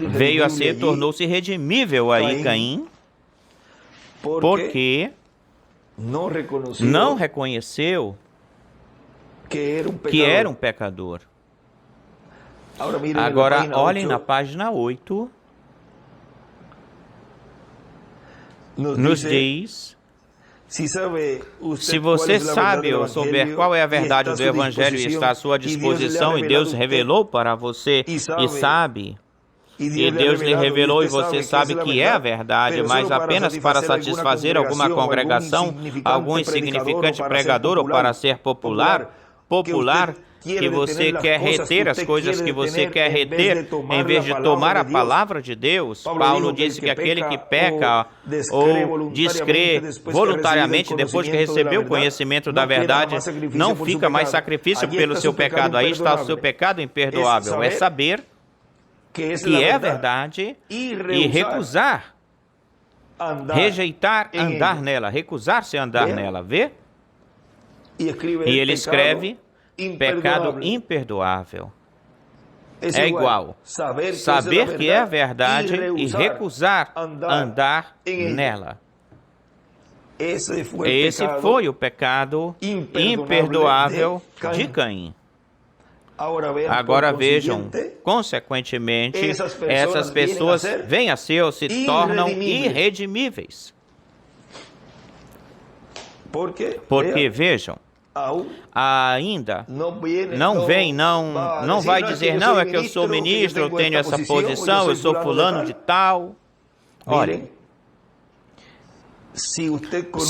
veio a ser, tornou-se redimível aí Caim, porque não reconheceu que era um pecador. Agora, olhem na página 8, nos diz: se você sabe ou souber qual é a verdade do Evangelho e está à sua disposição, e Deus revelou para você e sabe, e Deus lhe revelou e você sabe que é a verdade, mas apenas para satisfazer alguma congregação, algum insignificante pregador ou para ser popular, que você quer reter as coisas que você quer reter, em vez de tomar a palavra de Deus. Paulo disse que aquele que peca ou descrê voluntariamente depois que recebeu o conhecimento da verdade, não fica mais sacrifício pelo seu pecado. Aí está o seu pecado imperdoável. É saber que é a verdade e recusar, rejeitar andar nela, recusar-se a andar nela. Vê? E ele escreve: pecado imperdoável. É igual saber que é a verdade e recusar andar nela. Esse foi o pecado imperdoável de Caim. Agora vejam, consequentemente, essas pessoas vêm a ser ou se tornam irredimíveis. Porque, vejam, ainda não vem, não vai dizer, não, é que eu sou ministro, eu tenho essa posição, eu sou fulano de tal. Olha, se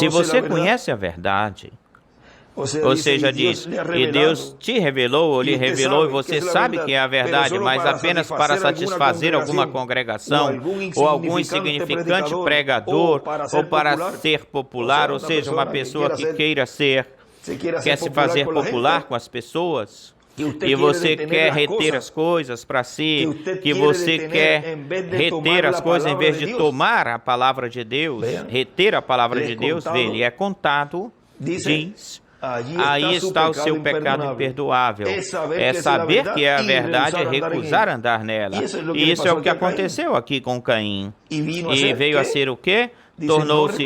você conhece a verdade, ou seja, diz, e Deus te revelou ou lhe revelou, e você sabe que é a verdade, mas apenas para satisfazer alguma congregação, ou algum insignificante pregador, ou para ser popular, ou seja, uma pessoa que quer se fazer popular com as pessoas, e você quer reter as coisas para si, que você quer reter as coisas em vez de tomar a palavra de Deus, reter a palavra de Deus, ele é contado, diz: aí está o seu pecado imperdoável. É saber que é a verdade e recusar andar nela. E isso é o que aconteceu aqui com Caim. E veio a ser o quê? Tornou-se,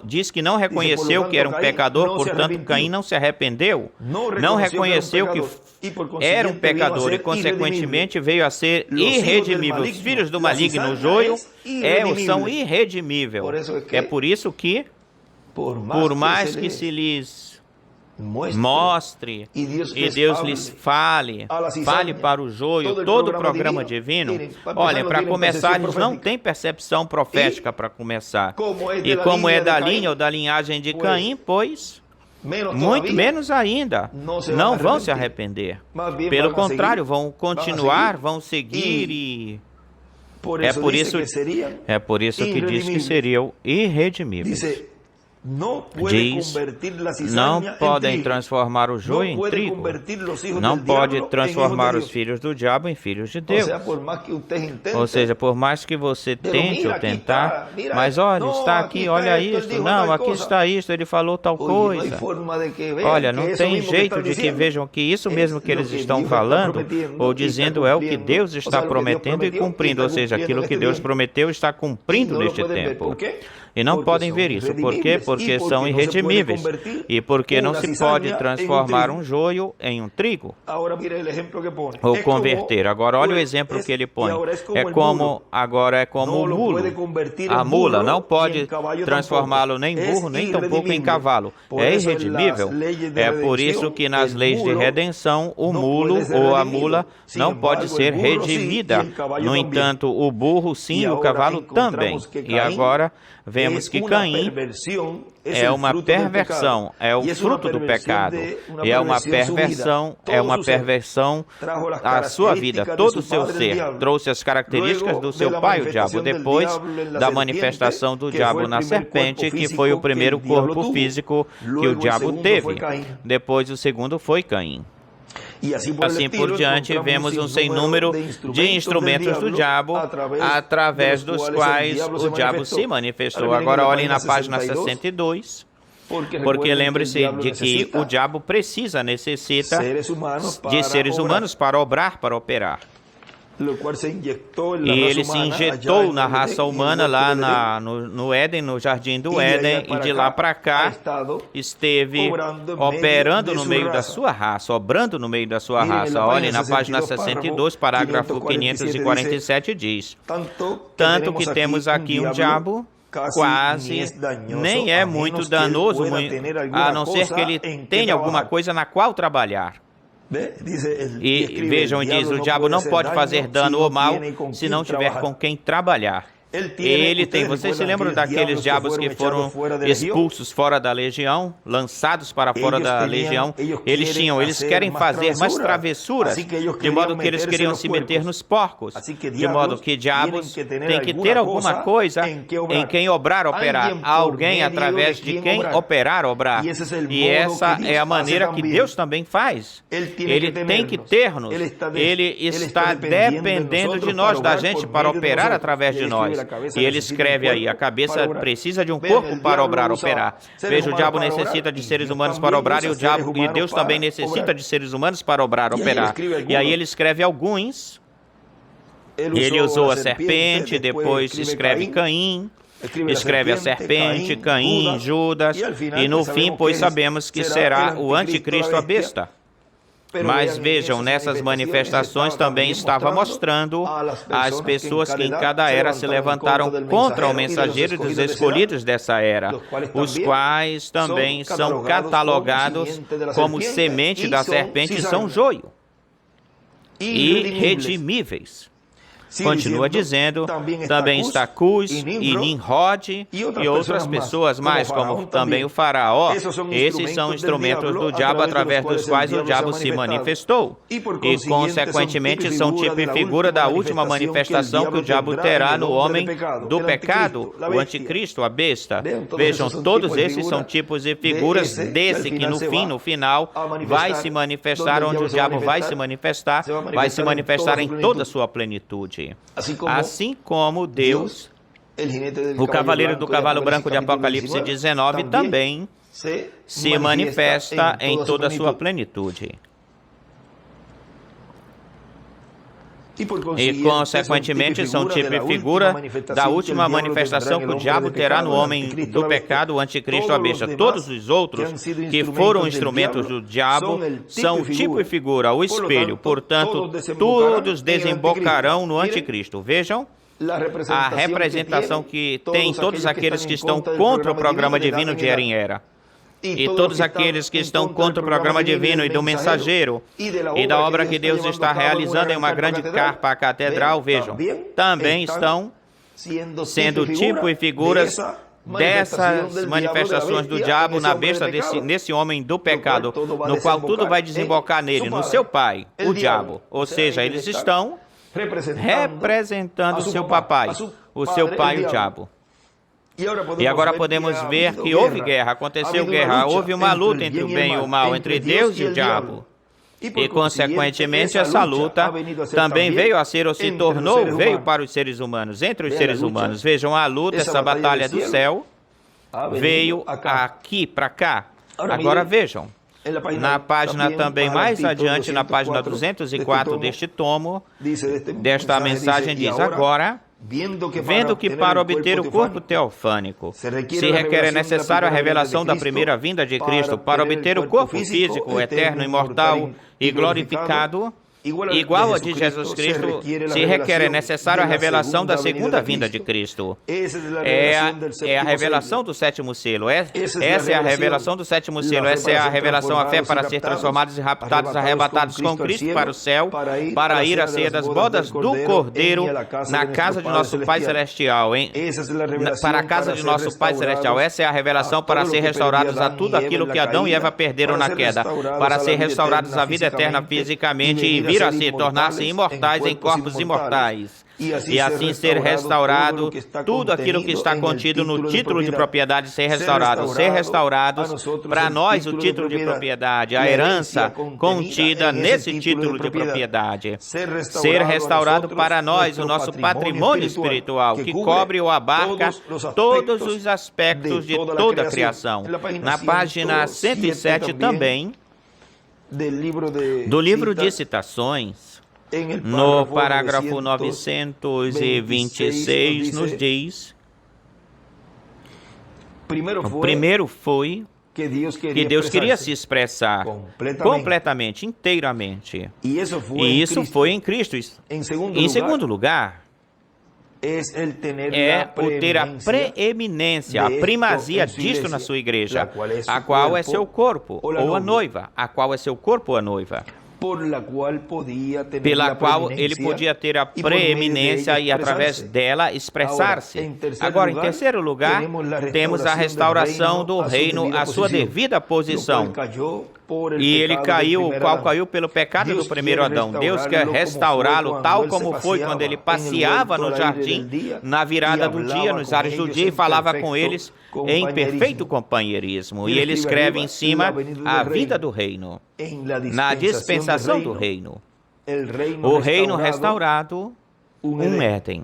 disse que não reconheceu que era um pecador, portanto Caim não se arrependeu. Não reconheceu que era um pecador e, consequentemente, veio a ser irredimível. Os filhos do maligno, o joio, são irredimíveis. É por isso que, por mais que se lhes mostre e Deus lhes fale para o joio todo o programa divino, olha, para começar, eles não têm percepção profética para começar. E como é da linha ou da linhagem de Caim, pois, muito menos ainda, não vão se arrepender. Pelo contrário, vão continuar, vão seguir e... É por isso que diz que seriam irredimíveis. Diz, não podem transformar o joio em trigo, não pode transformar os filhos do diabo em filhos de Deus. Ou seja, por mais que você tente ou tentar, mas olha, está aqui, olha isto, não, aqui está isto, ele falou tal coisa. Olha, não tem jeito de que vejam que isso mesmo que eles estão falando ou dizendo é o que Deus está prometendo e cumprindo, ou seja, aquilo que Deus prometeu está cumprindo neste tempo. E não podem ver isso. Por quê? Porque são irredimíveis. E porque não se pode transformar um joio em um trigo. Ou converter. Agora, olha o exemplo que ele põe. Agora é como o mulo. A mula não pode transformá-lo nem em burro, nem tampouco em cavalo. É irredimível. É por isso que nas leis de redenção, o mulo ou a mula não pode ser redimida. No entanto, o burro sim e o cavalo também. E agora vemos que Caim é uma perversão, é o fruto do pecado. E é uma perversão à sua vida, todo o seu ser. Trouxe as características do seu pai, o diabo, depois da manifestação do diabo na serpente, que foi o primeiro corpo físico que o diabo teve. Depois o segundo foi Caim. Assim por diante, vemos um sem número de instrumentos do diabo através dos quais o diabo se manifestou. Agora olhem na página 62, porque lembre-se de que o diabo necessita de seres humanos para obrar, para operar. E ele se injetou na raça humana lá no Éden, no Jardim do Éden, e de lá para cá esteve operando no meio da sua raça, obrando no meio da sua raça. Olhem, na página 62, parágrafo 547 diz: tanto que temos aqui um diabo quase nem é muito danoso, a não ser que ele tenha alguma coisa na qual trabalhar. E vejam, diz, o diabo não pode fazer dano ou mal se não tiver com quem trabalhar. Ele tem, vocês se lembram daqueles diabos que foram expulsos fora da legião, lançados para fora da legião? Eles querem fazer mais travessuras, de modo que eles queriam se meter nos porcos, de modo que diabos têm que ter alguma coisa em quem obrar, operar, alguém através de quem operar, obrar. E essa é a maneira que Deus também faz. Ele tem que ter-nos, Ele está dependendo de nós, da gente, para operar através de nós. E ele escreve aí, a cabeça precisa de um corpo para obrar, operar. Veja, o diabo necessita de seres humanos para obrar e Deus também necessita de seres humanos para obrar, operar. E aí ele escreve alguns. Ele usou a serpente, depois escreve Caim, escreve a serpente, Caim, Judas, e no fim, pois sabemos que será o anticristo, a besta. Mas vejam, nessas manifestações também estava mostrando as pessoas que em cada era se levantaram contra o mensageiro dos escolhidos dessa era, os quais também são catalogados como semente da serpente e são joio, e redimíveis. Continua dizendo, também está Cus e Nimrod e outras pessoas mais, como também o faraó. Esses são instrumentos do diabo através dos quais o diabo se manifestou. E, consequentemente, são tipo e figura da última manifestação que o diabo terá no homem do pecado, o anticristo, a besta. Vejam, todos esses são tipos e figuras desse que no final, vai se manifestar, onde o diabo vai se manifestar em toda a sua plenitude. Assim como Deus, o cavaleiro do cavalo branco de Apocalipse 19, também se manifesta em toda a sua plenitude. E, consequentemente, são tipo e figura da última manifestação que o diabo terá no homem do pecado, o anticristo, a besta. Todos os outros que foram instrumentos do diabo são tipo e figura, o espelho. Portanto, todos desembocarão no anticristo. Vejam a representação que tem todos aqueles que estão contra o programa divino de era em era. E todos aqueles que estão contra o programa divino e do mensageiro e da obra que Deus está realizando em uma grande carpa, a catedral, vejam, também estão sendo tipo e figuras dessas manifestações do diabo na besta, nesse homem do pecado, no qual tudo vai desembocar nele, no seu pai, o diabo. Ou seja, eles estão representando o seu papai, o seu pai, o diabo. E agora podemos ver que houve guerra, aconteceu guerra, houve uma luta entre o bem e o mal, entre Deus e o diabo. E, consequentemente, essa luta também veio a ser, ou se tornou, veio para os seres humanos, entre os seres humanos. Vejam a luta, essa batalha do céu, veio aqui para cá. Agora vejam, na página também mais adiante, na página 204 deste tomo, desta mensagem diz: agora, vendo que para obter o corpo teofânico se requer necessário a revelação da primeira vinda de Cristo, para obter o corpo físico, eterno, imortal e glorificado, igual a de Jesus Cristo, se requer necessário a revelação da segunda vinda de Cristo. É a revelação do sétimo selo. Essa é a revelação do sétimo selo. Essa é a revelação, a fé para ser transformados e raptados, arrebatados com Cristo para o céu, para ir à ceia das bodas do Cordeiro na casa de nosso Pai Celestial. Para a casa de nosso Pai Celestial. Essa é a revelação para ser restaurados a tudo aquilo que Adão e Eva perderam na queda, para ser restaurados à vida eterna fisicamente e vir a se tornar-se imortais em corpos imortais. E assim ser restaurado tudo aquilo que está contido no título de propriedade, ser restaurados para nós o título de propriedade, a herança contida nesse título de propriedade, ser restaurado para nós o nosso patrimônio espiritual, que cobre ou abarca todos os aspectos de toda a criação. Na página 107 também, do livro de citações, no parágrafo 926, nos diz: o primeiro foi que Deus queria se exprar completamente, inteiramente. E isso foi em Cristo. Em segundo lugar, é o ter a preeminência, a primazia disto na sua igreja, a qual é seu corpo, ou a noiva, a qual é seu corpo ou a noiva, pela qual ele podia ter a preeminência e, através dela, expressar-se. Agora, em terceiro lugar, temos a restauração do reino à sua devida posição. E ele caiu, o qual caiu pelo pecado do primeiro Adão. Deus quer restaurá-lo tal como foi quando ele passeava no jardim, na virada do dia, nos ares do dia, e falava com eles em perfeito companheirismo. E ele escreve em cima a vida do reino, na dispensação do reino. O reino restaurado, um Éden.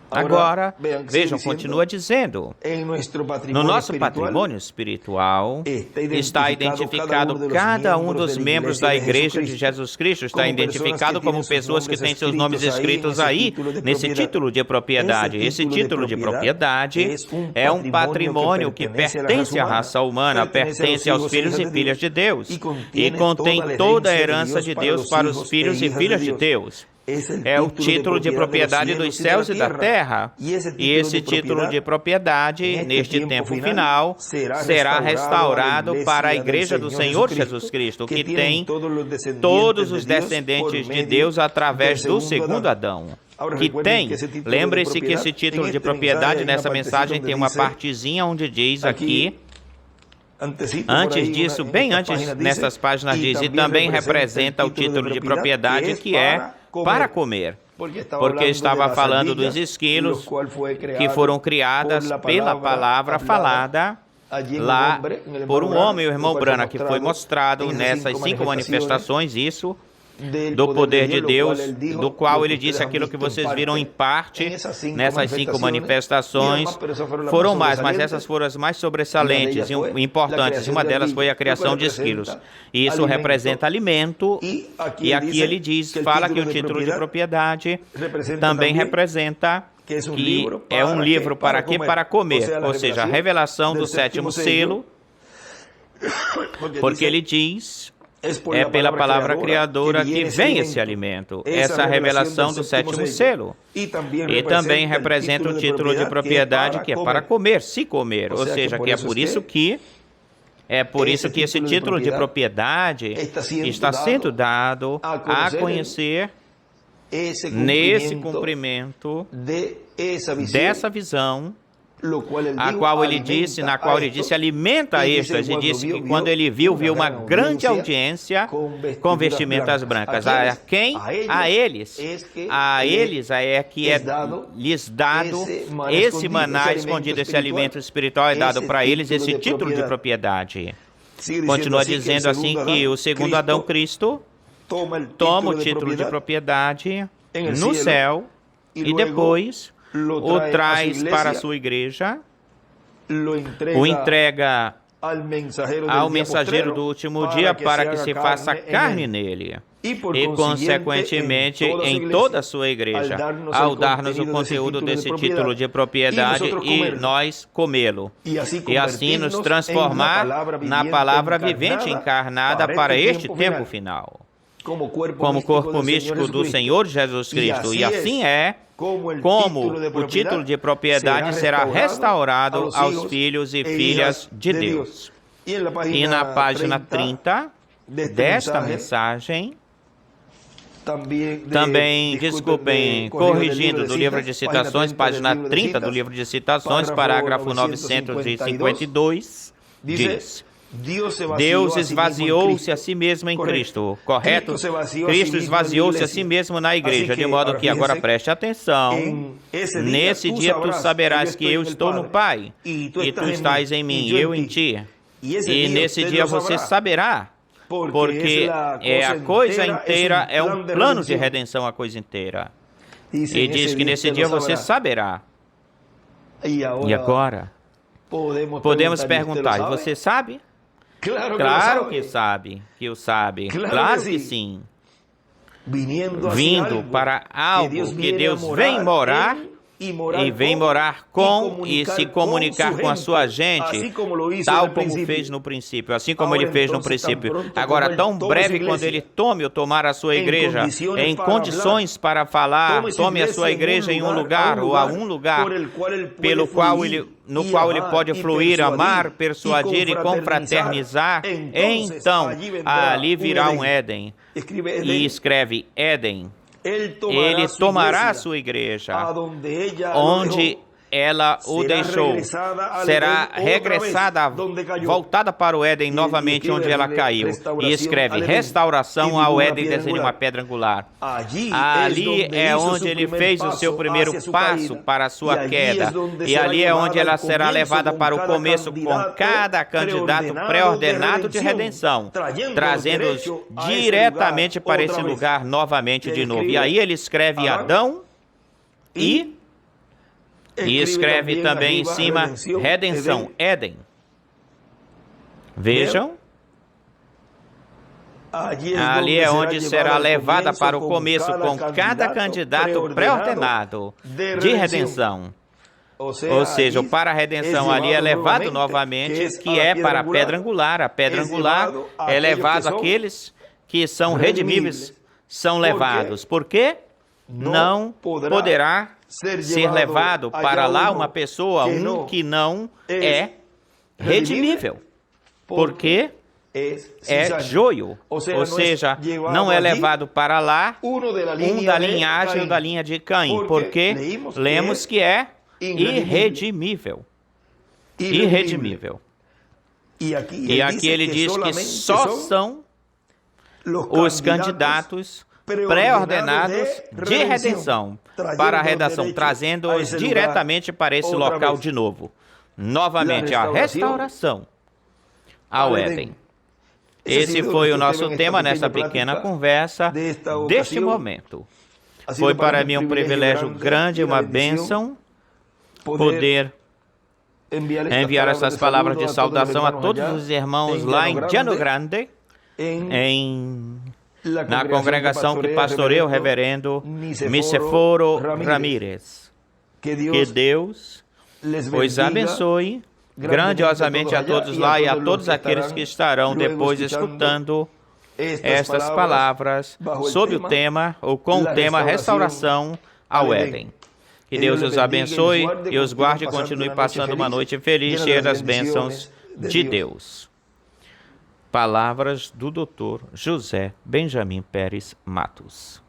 Agora, vejam, continua dizendo, no nosso patrimônio espiritual está identificado cada um dos membros da Igreja de Jesus Cristo, está identificado como pessoas que têm seus nomes escritos aí, nesse título de propriedade. Esse título de propriedade é um patrimônio que pertence à raça humana, pertence aos filhos e filhas de Deus, e contém toda a herança de Deus para os filhos e filhas de Deus. É o título de propriedade dos céus e da terra. E esse título de propriedade, neste tempo final, será restaurado para a Igreja do Senhor Jesus Cristo, que tem todos os descendentes de Deus através do segundo Adão. Que tem, lembre-se que esse título de propriedade, nessa mensagem, tem uma partezinha onde diz aqui, antes disso, bem antes, nessas páginas diz, e também representa o título de propriedade, que é para comer, porque estava falando dos esquilos que foram criadas pela palavra falada lá por um homem, o irmão Branham, que foi mostrado nessas 5 manifestações, isso, do poder de Deus, do qual ele disse aquilo que vocês viram em parte nessas 5 manifestações. Foram mais, mas essas foram as mais sobressalentes e importantes. Uma delas foi a criação de esquilos. E isso representa alimento. E aqui ele diz, fala que o título de propriedade também representa que é um livro para quê? Para comer. Ou seja, a revelação do 7º selo, porque ele diz... É pela palavra criadora que vem esse alimento, essa revelação do 7º selo. E também representa o título de propriedade que é para comer, se comer. Ou seja, que é por isso que esse título de propriedade está sendo dado a conhecer nesse cumprimento dessa visão, na qual ele disse, alimenta estas, e disse que quando ele viu uma grande audiência com vestimentas brancas. A quem? A eles. A eles é que é lhes dado esse maná escondido, esse alimento espiritual é dado para eles, esse título de propriedade. Continua dizendo assim que o segundo Adão, Cristo, toma o título de propriedade no céu e depois o traz para a sua igreja, o entrega ao mensageiro do último dia para que se faça carne nele e, consequentemente, em toda a sua igreja, ao dar-nos o conteúdo desse título de propriedade e nós comê-lo. E assim nos transformar na palavra vivente encarnada para este tempo final, como corpo místico do Senhor Jesus Cristo. E assim é como o título de propriedade será restaurado aos filhos e filhas de Deus. E na página 30 desta mensagem, também, desculpem, corrigindo do livro de citações, página 30 do livro de citações, parágrafo 952, diz: Deus esvaziou-se a si mesmo em Cristo, correto? Cristo esvaziou-se a si mesmo na igreja, de modo que, agora preste atenção, nesse dia tu saberás que eu estou no Pai, e tu estás em mim, e eu em ti. E nesse dia você saberá, porque a coisa inteira é um plano de redenção, a coisa inteira. E diz que nesse dia você saberá. E agora, podemos perguntar, e você sabe? Claro que sabe, que o sabe. Claro que sim. Vindo para algo que Deus vem morar e vem morar com e se comunicar com a sua gente, tal como fez no princípio, assim como ele fez no princípio. Agora, tão breve quando ele tome ou tomar a sua igreja em condições para falar, tome a sua igreja em um lugar ou a um lugar pelo qual no qual ele pode fluir, amar, persuadir e confraternizar, então ali virá um Éden. E escreve Éden. Ele tomará a sua igreja, onde ela o deixou, será regressada, voltada para o Éden novamente, onde ela caiu. E escreve restauração ao Éden, desenha uma pedra angular. Ali é onde ele fez o seu primeiro passo para a sua queda. E ali é onde ela será levada para o começo com cada candidato pré-ordenado de redenção, trazendo-os diretamente para esse lugar novamente de novo. E aí ele escreve Adão e escreve também em cima redenção, Éden. Vejam. Ali é onde será levada para o começo com cada candidato pré-ordenado de redenção. Ou seja, para a redenção ali é levado novamente, que é para a pedra angular. A pedra angular é levado aqueles que são redimíveis, são levados. Por quê? Não poderá ser levado para lá uma pessoa, que não é redimível, porque é joio, ou seja, não é levado para lá da linhagem ou da linha de Caim, porque lemos que é irredimível. Irredimível. E aqui ele diz que só são os candidatos pré-ordenados de redenção para a redação, trazendo-os diretamente para esse local de novo. Novamente, a restauração ao Éden. Esse foi o nosso tema nessa pequena conversa deste momento. Foi para mim um privilégio grande, uma bênção, poder enviar essas palavras de saudação a todos os irmãos lá em Llano Grande, na congregação que pastoreia o reverendo Niceforo Ramírez. Que Deus os abençoe grandiosamente a todos lá e a todos aqueles que estarão depois escutando estas palavras sob o tema, ou com o tema Restauração ao Éden. Que Deus os abençoe e os guarde e continue passando uma noite feliz, cheia das bênçãos de Deus. Palavras do Dr. José Benjamin Pérez Matos.